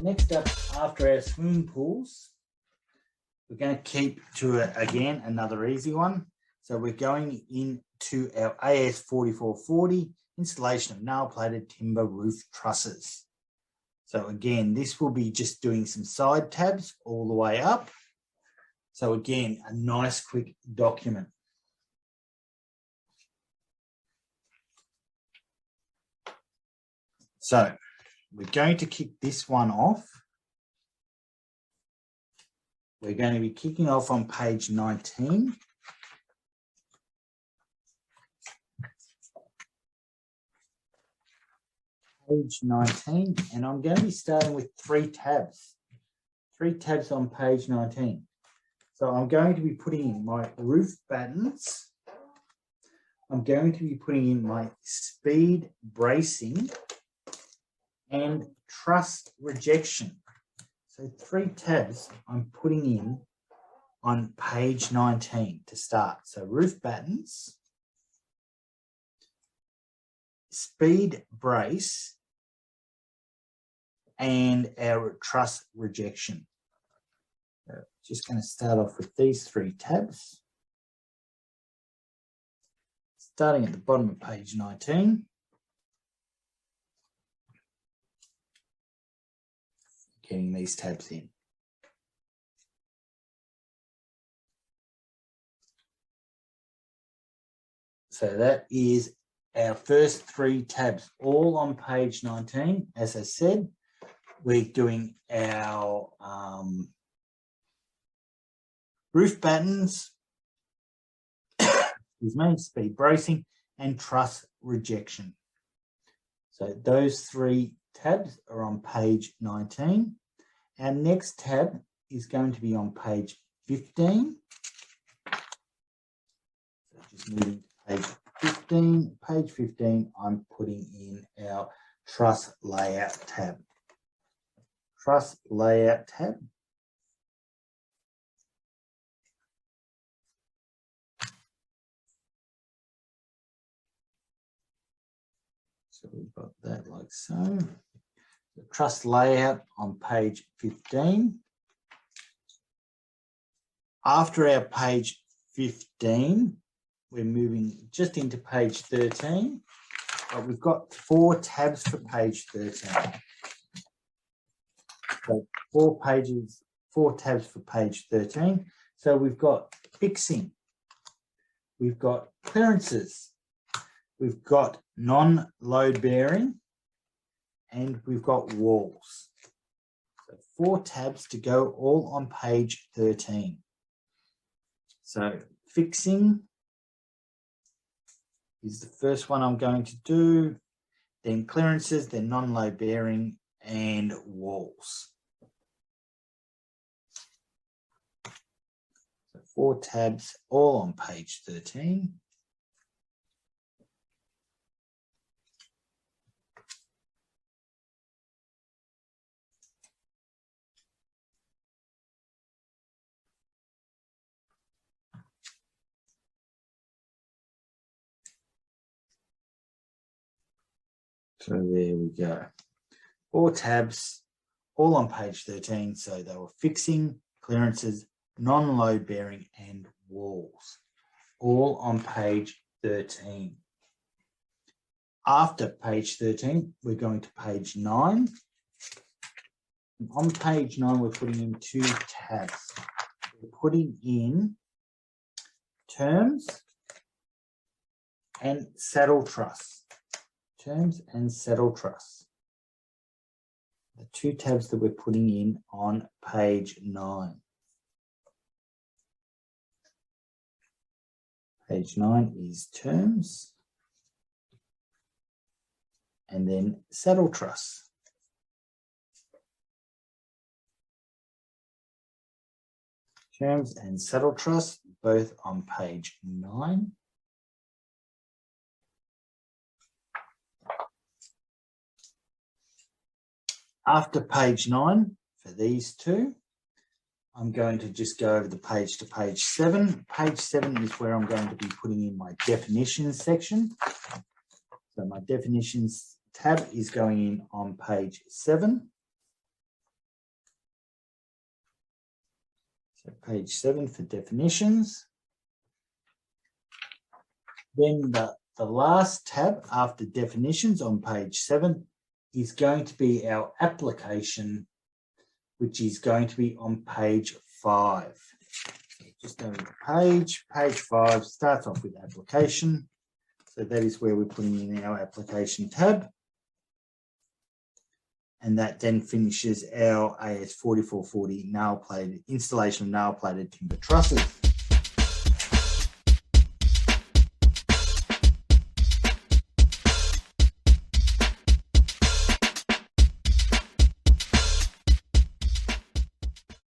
next up, after our swimming pools, we're going to keep to, again, another easy one. So we're going into our AS4440 installation of nail-plated timber roof trusses. So again, this will be just doing some side tabs all the way up. So again, a nice quick document. So we're going to kick this one off. We're going to be kicking off on page 19. Page 19, and I'm going to be starting with 3 tabs. 3 tabs on page 19. So I'm going to be putting in my roof battens. I'm going to be putting in my speed bracing and truss rejection. So 3 tabs I'm putting in on page 19 to start. So roof battens, speed brace, and our truss rejection. So just going to start off with these 3 tabs. Starting at the bottom of page 19. Getting these tabs in. So that is our first 3 tabs, all on page 19. As I said, we're doing our roof battens, speed bracing, and truss rejection. So those 3 tabs are on page 19. Our next tab is going to be on page 15. So just moving to page 15. Page 15, I'm putting in our truss layout tab. Truss layout tab. So we've got that like so. The truss layout on page 15. After our page 15, we're moving just into page 13, but we've got 4 tabs for page 13. So 4 tabs for page 13. So we've got fixing, we've got clearances, we've got non-load bearing, and we've got walls. So 4 tabs to go, all on page 13. So fixing is the first one I'm going to do, then clearances, then non-load bearing, and walls. So 4 tabs, all on page 13. So there we go. 4 tabs, all on page 13. So they were fixing, clearances, non-load bearing, and walls, all on page 13. After page 13, we're going to page 9. And on page 9, we're putting in 2 tabs. We're putting in terms and saddle truss. Terms and saddle truss. The 2 tabs that we're putting in on page 9. Page 9 is terms and then saddle truss. Terms and saddle truss, both on page 9. After page 9, for these 2, I'm going to just go over the page to page 7. Page 7 is where I'm going to be putting in my definitions section. So my definitions tab is going in on page 7. So page 7 for definitions. Then the last tab after definitions on page 7 is going to be our application, which is going to be on page 5. So just over the page 5 starts off with application. So that is where we're putting in our application tab. And that then finishes our AS4440 nail plated installation of nail plated timber trusses.